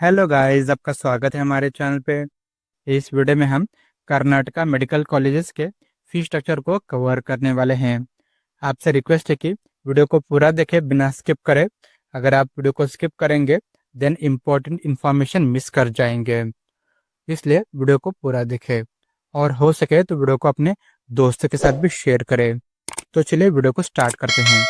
Hello guys, आपका स्वागत है हमारे चैनल पे। इस वीडियो में हम कर्नाटका मेडिकल कॉलेजेस के फी स्ट्रक्चर को कवर करने वाले हैं। आपसे रिक्वेस्ट है कि वीडियो को पूरा देखें बिना स्किप करें। अगर आप वीडियो को स्किप करेंगे देन इम्पोर्टेंट इन्फॉर्मेशन मिस कर जाएंगे, इसलिए वीडियो को पूरा देखें और हो सके तो वीडियो को अपने दोस्तों के साथ भी शेयर करें। तो चलिए वीडियो को स्टार्ट करते हैं।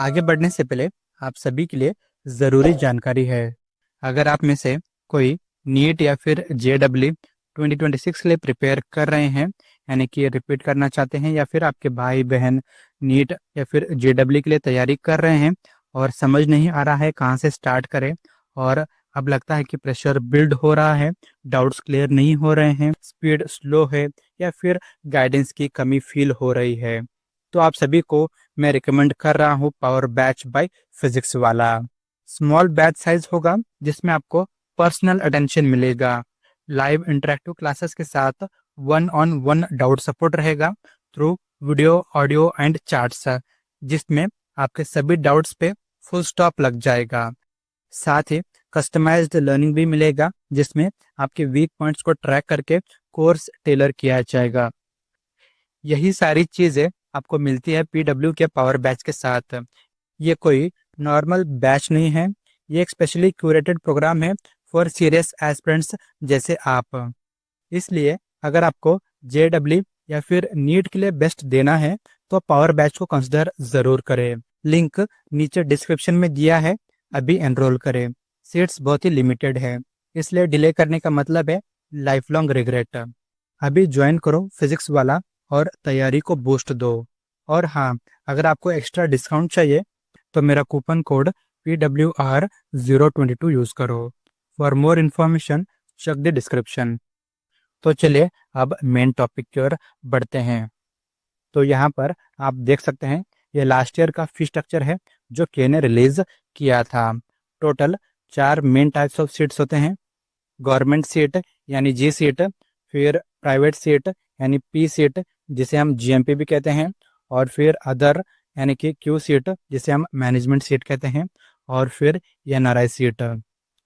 आगे बढ़ने से पहले आप सभी के लिए ज़रूरी जानकारी है। अगर आप में से कोई नीट या फिर JEE 2026 के लिए प्रिपेयर कर रहे हैं, यानी कि रिपीट करना चाहते हैं, या फिर आपके भाई बहन नीट या फिर JEE के लिए तैयारी कर रहे हैं और समझ नहीं आ रहा है कहाँ से स्टार्ट करें, और अब लगता है कि प्रेशर बिल्ड हो रहा है, डाउट्स क्लियर नहीं हो रहे हैं, स्पीड स्लो है, या फिर गाइडेंस की कमी फील हो रही है, तो आप सभी को मैं रिकमेंड कर रहा हूँ power batch by physics Wallah. Small batch size होगा जिसमें आपको पर्सनल अटेंशन मिलेगा, लाइव इंटरेक्टिव क्लासेस के साथ one on one doubt support रहेगा through video audio and charts, जिसमें आपके सभी डाउट्स पे फुल स्टॉप लग जाएगा। साथ ही कस्टमाइज्ड लर्निंग भी मिलेगा जिसमें आपके वीक पॉइंट्स को ट्रैक करके कोर्स टेलर किया जाएगा। यही सारी चीज़ें आपको मिलती है PW के पावर बैच के साथ। ये कोई नॉर्मल बैच नहीं है, ये एक स्पेशली क्यूरेटेड प्रोग्राम है फॉर सीरियस एस्पिरेंट्स जैसे आप। इसलिए अगर आपको JEE या फिर नीट के लिए बेस्ट देना है तो पावर बैच को कंसिडर ज़रूर करें। लिंक नीचे डिस्क्रिप्शन में दिया है, अभी एनरोल करें। सीट्स बहुत ही लिमिटेड है, इसलिए डिले करने का मतलब है लाइफ लॉन्ग रिग्रेट। अभी ज्वाइन करो फिजिक्स वाला और तैयारी को बूस्ट दो। और हाँ, अगर आपको एक्स्ट्रा डिस्काउंट चाहिए तो मेरा कूपन कोड PWR022 यूज़ करो। For more information check the description. तो चलिए अब मेन टॉपिक की ओर बढ़ते हैं। तो यहाँ पर आप देख सकते हैं ये लास्ट ईयर का फी स्ट्रक्चर है जो के ने रिलीज किया था। Total 4 main types of seats होते हैं। गवर्नमेंट सीट यानी G सीट, फिर प्राइवेट सीट यानी P सीट जिसे हम GMP भी कहते हैं, और फिर अदर यानी कि Q सीट जिसे हम मैनेजमेंट सीट कहते हैं, और फिर NRI सीट।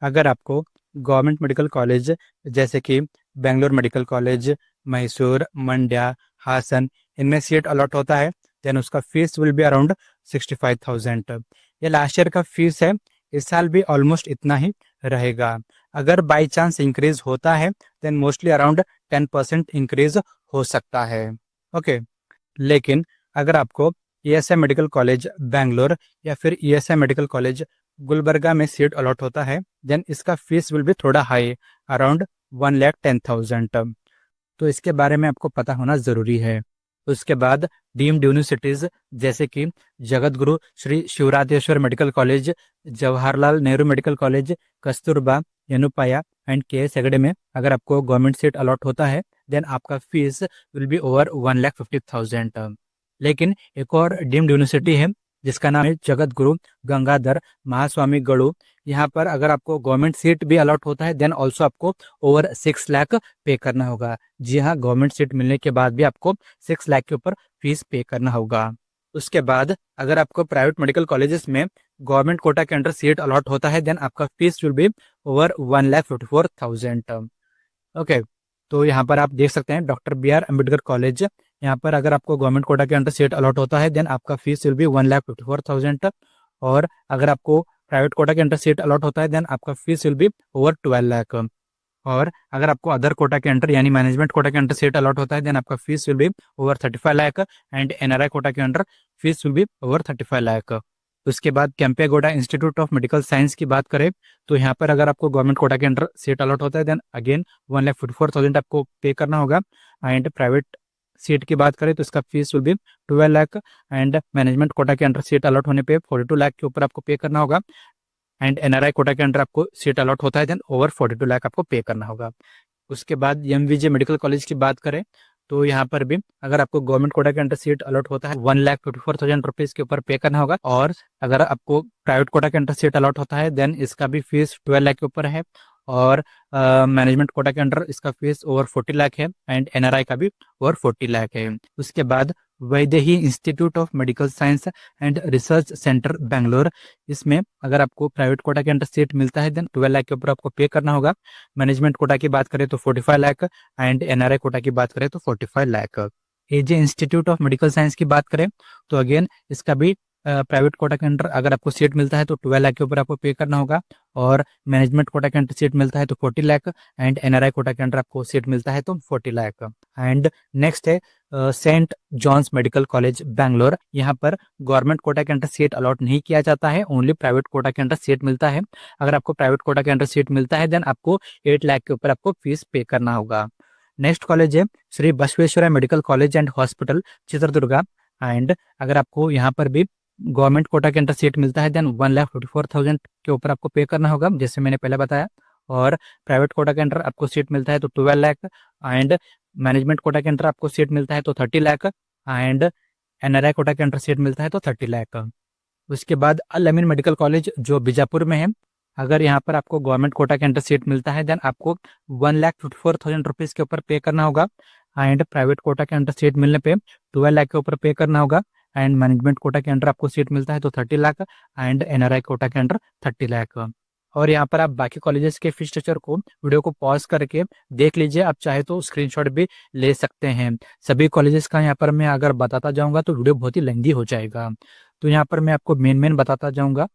अगर आपको गवर्नमेंट मेडिकल कॉलेज जैसे कि बेंगलोर मेडिकल कॉलेज, मैसूर, मंड्या, हासन, इनमें सीट अलॉट होता है देन उसका फीस विल बी अराउंड 65,000। ये लास्ट ईयर का फीस है, इस साल भी ऑलमोस्ट इतना ही रहेगा। अगर बाई चांस इंक्रीज होता है देन मोस्टली अराउंड 10% इंक्रीज हो सकता है। ओके, लेकिन अगर आपको ESI मेडिकल कॉलेज बेंगलोर या फिर ESI मेडिकल कॉलेज गुलबर्गा में सीट अलॉट होता है देन इसका फीस विल भी थोड़ा हाई, अराउंड 1,10,000। तो इसके बारे में आपको पता होना ज़रूरी है। उसके बाद डीम्ड यूनिवर्सिटीज़ जैसे कि Jagadguru Shri Shivarathreeshwara medical college, Jawaharlal Nehru medical college, Kasturba, Yenepoya and KS Hegde में अगर आपको गवर्नमेंट सीट अलॉट होता है देन आपका फीस विल बी ओवर 1,50,000। लेकिन एक और डीम्ड यूनिवर्सिटी है जिसका नाम है जगत गुरु गंगाधर महास्वामी गढ़ू। यहाँ पर अगर आपको गवर्नमेंट सीट भी अलॉट होता है देन ऑल्सो आपको ओवर 6 लाख पे करना होगा। जी हाँ, गवर्नमेंट सीट मिलने के बाद भी आपको 6 लाख के ऊपर फीस पे करना होगा। उसके बाद अगर आपको प्राइवेट मेडिकल कॉलेजेस में गवर्नमेंट कोटा के अंडर सीट अलॉट होता है देन आपका fees will be over 1,54,000। Okay, तो यहाँ पर आप देख सकते हैं डॉक्टर BR अम्बेडकर कॉलेज, यहाँ पर अगर आपको गवर्नमेंट कोटा के अंडर सीट अलॉट होता है देन आपका फीस विल बी 1,54,000। और अगर आपको प्राइवेट कोटा के अंडर सीट अलॉट होता है देन आपका fees will be over 12 lakh. और अगर आपको अदर कोटा के अंडर यानी मैनेजमेंट कोटा के अंडर सीट अलॉट होता है देन आपका fees will be over 35 lakh and NRI quota के under fees will be over 35 lakh. उसके बाद Kempegowda institute of medical science की बात करें तो यहाँ पर अगर आपको गवर्नमेंट कोटा के अंडर सीट अलॉट होता है देन अगेन 1,54,000 आपको पे करना होगा। एंड प्राइवेट सीट की बात करें तो इसका fees will B 12 lakh and management quota के अंडर सीट अलॉट होने पे 42 लाख के ऊपर आपको पे करना होगा। एंड NRI कोटा के अंडर आपको सीट अलॉट होता है देन ओवर 42 लाख आपको पे करना होगा। उसके बाद MVJ मेडिकल कॉलेज की बात करें तो यहाँ पर भी अगर आपको गवर्नमेंट कोटा के अंडर सीट अलॉट होता है 1,54,000 रुपीज़ के ऊपर पे करना होगा। और अगर आपको प्राइवेट कोटा के अंडर सीट अलॉट होता है देन इसका भी फीस 12 लाख के ऊपर है। और मैनेजमेंट कोटा के अंडर इसका फीस ओवर 40 लाख है एंड NRI का भी ओवर 40 लाख है। उसके बाद Vaidehi institute of medical science and research centre Bangalore. इसमें अगर आपको प्राइवेट कोटा के अंडर सीट मिलता है देन 12 लाख के ऊपर आपको पे करना होगा। मैनेजमेंट कोटा की बात करें तो 45 लाख एंड एनआरआई कोटा की बात करें तो 45 लाख। एजे इंस्टीट्यूट ऑफ मेडिकल साइंस की बात करें तो अगेन इसका भी प्राइवेट कोटा के अंडर अगर आपको सीट मिलता है तो 12 लाख के ऊपर आपको पे करना होगा, और मैनेजमेंट कोटा के अंडर सीट मिलता है तो 40 लाख एंड एनआरआई कोटा के अंडर आपको सीट मिलता है तो 40 लाख। एंड नेक्स्ट है Saint John's medical college Bangalore. यहाँ पर गवर्नमेंट कोटा के अंडर सीट अलॉट नहीं किया जाता है, ओनली प्राइवेट कोटा के अंडर सीट मिलता है। अगर आपको प्राइवेट कोटा के अंडर सीट मिलता है देन आपको 8 लाख के ऊपर आपको फीस पे करना होगा। नेक्स्ट कॉलेज है Shri Basaveshwara medical college and hospital Chitradurga. And अगर आपको यहाँ पर भी गवर्नमेंट कोटा के अंडर सीट मिलता है देन 1,44,000 के ऊपर आपको पे करना होगा, जैसे मैंने पहले बताया। और प्राइवेट कोटा के अंडर आपको सीट मिलता है तो 12 लाख एंड मैनेजमेंट कोटा के अंडर आपको सीट मिलता है तो 30 लाख एंड एनआरआई कोटा के अंडर सीट मिलता है तो 30 लाख। उसके बाद अल अमीन मेडिकल कॉलेज जो बीजापुर में है, अगर यहाँ पर आपको गवर्नमेंट कोटा के अंडर सीट मिलता है देन आपको 1,54,000 रुपीज़ के ऊपर पे करना होगा। एंड प्राइवेट कोटा के अंडर सीट मिलने पे 12 लाख के ऊपर पे करना होगा। एंड मैनेजमेंट कोटा के अंडर आपको सीट मिलता है तो 30 लाख एंड एनआरआई कोटा के अंडर 30 लाख। और यहाँ पर आप बाकी कॉलेजेस के फीस स्ट्रक्चर को वीडियो को पॉज करके देख लीजिए, आप चाहे तो स्क्रीनशॉट भी ले सकते हैं। सभी कॉलेजेस का यहाँ पर मैं अगर बताता जाऊँगा तो वीडियो बहुत ही लेंदी हो जाएगा, तो यहाँ पर मैं आपको मेन बताता जाऊँगा।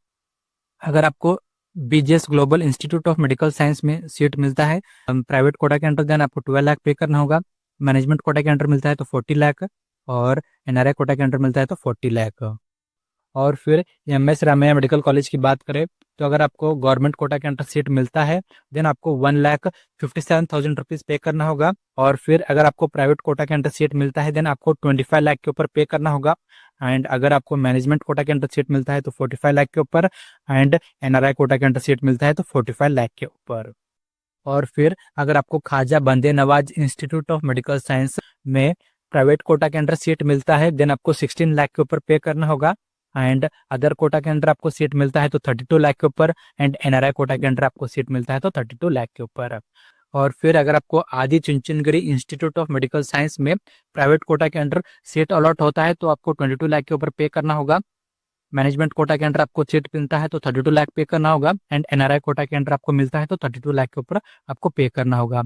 अगर आपको BJS global institute of medical science में सीट मिलता है प्राइवेट कोटा के अंडर देन आपको 12 लाख पे करना होगा। मैनेजमेंट कोटा के अंडर मिलता है तो 40 लाख और एनआरआई कोटा के अंडर मिलता है तो 40 लाख। और फिर एमएस रामैया मेडिकल कॉलेज की बात करें तो अगर आपको गवर्नमेंट कोटा के अंडर सीट मिलता है देन आपको 1,57,000 रुपीज़ पे करना होगा। और फिर अगर आपको प्राइवेट कोटा के अंडर सीट मिलता है देन आपको 25 लाख के ऊपर पे करना होगा। एंड अगर आपको मैनेजमेंट कोटा के अंडर सीट मिलता है तो 45 लाख के ऊपर एंड एनआरआई कोटा के अंडर सीट मिलता है तो 45 लाख के ऊपर। और फिर अगर आपको ख्वाजा बंदे Nawaz institute of medical science में प्राइवेट कोटा के अंडर सीट मिलता है देन आपको 16 लाख के ऊपर पे करना होगा। एंड अदर कोटा के अंडर आपको सीट मिलता है तो 32 लाख के ऊपर एंड एनआरआई कोटा के अंडर आपको सीट मिलता है तो 32 लाख के ऊपर। और फिर अगर आपको आदि चुनचुनगिरी इंस्टीट्यूट ऑफ मेडिकल साइंस में प्राइवेट कोटा के अंडर सीट अलॉट होता है तो आपको 22 लाख के ऊपर पे करना होगा। मैनेजमेंट कोटा के अंडर आपको सीट मिलता है तो 32 लाख पे करना होगा एंड एनआरआई कोटा के अंडर आपको मिलता है तो 32 लाख के ऊपर आपको पे करना होगा।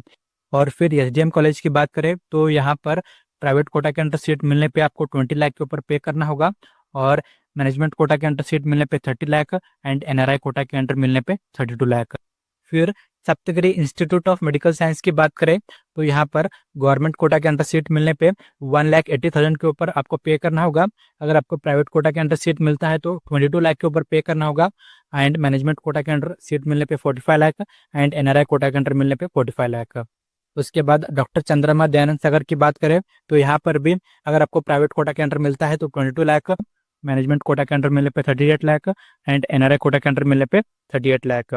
और फिर एसडीएम कॉलेज की बात करें तो यहाँ पर प्राइवेट कोटा के अंडर सीट मिलने पे आपको 20 लाख के ऊपर पे करना होगा, और मैनेजमेंट कोटा के अंडर सीट मिलने पे 30 लाख एंड एनआरआई कोटा के अंडर मिलने पे 32 लाख। फिर Saptagiri institute of medical science की बात करें तो यहाँ पर गवर्नमेंट कोटा के अंदर सीट मिलने पे 1,80,000 के ऊपर आपको पे करना होगा। अगर आपको प्राइवेट कोटा के अंदर सीट मिलता है तो 22 लाख के ऊपर पे करना होगा। एंड मैनेजमेंट कोटा के अंदर सीट मिलने पे 45 लाख एंड एनआरआई कोटा के अंदर मिलने पे 45 लाख। उसके बाद डॉक्टर चंद्रमा दयानंद सागर की बात करें तो यहाँ पर भी अगर आपको प्राइवेट कोटा के अंदर मिलता है तो 22 लाख, मैनेजमेंट कोटा के अंदर मिलने पे 38 लाख एंड एनआरआई कोटा के अंदर मिलने पे 38 लाख।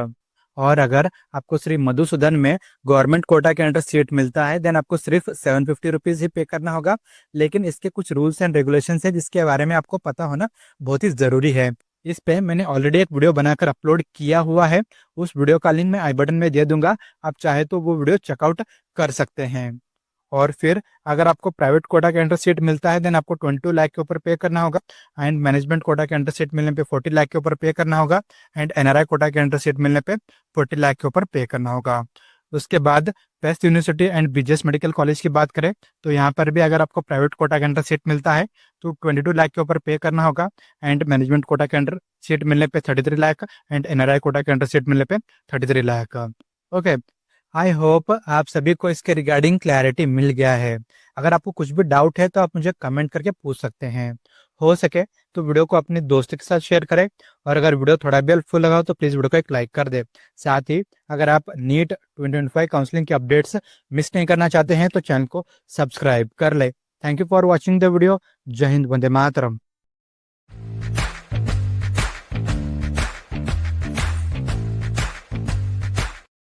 और अगर आपको श्री मधुसूदन में गवर्नमेंट कोटा के अंडर सीट मिलता है देन आपको सिर्फ 750 रुपीज़ ही पे करना होगा। लेकिन इसके कुछ रूल्स एंड रेगुलेशंस है जिसके बारे में आपको पता होना बहुत ही ज़रूरी है। इस पे मैंने ऑलरेडी एक वीडियो बनाकर अपलोड किया हुआ है, उस वीडियो का लिंक मैं आई बटन में दे दूंगा, आप चाहे तो वो वीडियो चेकआउट कर सकते हैं। और फिर अगर आपको प्राइवेट कोटा के अंडर सीट मिलता है देन आपको 22 लाख के ऊपर पे करना होगा एंड मैनेजमेंट कोटा के अंडर सीट मिलने पे 40 लाख के ऊपर पे करना होगा एंड एनआरआई कोटा के अंडर सीट मिलने पे 40 लाख के ऊपर पे करना होगा। उसके बाद best university and BJS medical college की बात करें तो यहाँ पर भी अगर आपको प्राइवेट कोटा के अंडर सीट मिलता है तो 22 लाख के ऊपर पे करना होगा एंड मैनेजमेंट कोटा के अंडर सीट मिलने पे 33 लाख एंड एनआरआई कोटा के अंडर सीट मिलने पे 33 लाख। ओके, आई होप आप सभी को इसके रिगार्डिंग क्लैरिटी मिल गया है। अगर आपको कुछ भी डाउट है तो आप मुझे कमेंट करके पूछ सकते हैं। हो सके तो वीडियो को अपने दोस्तों के साथ शेयर करें, और अगर वीडियो थोड़ा भी हेल्पफुल लगा हो तो प्लीज़ वीडियो को एक लाइक कर दे। साथ ही अगर आप नीट 2025 काउंसलिंग की अपडेट्स मिस नहीं करना चाहते हैं तो चैनल को सब्सक्राइब कर ले। Thank you for watching the video. जय हिंद, वंदे मातरम।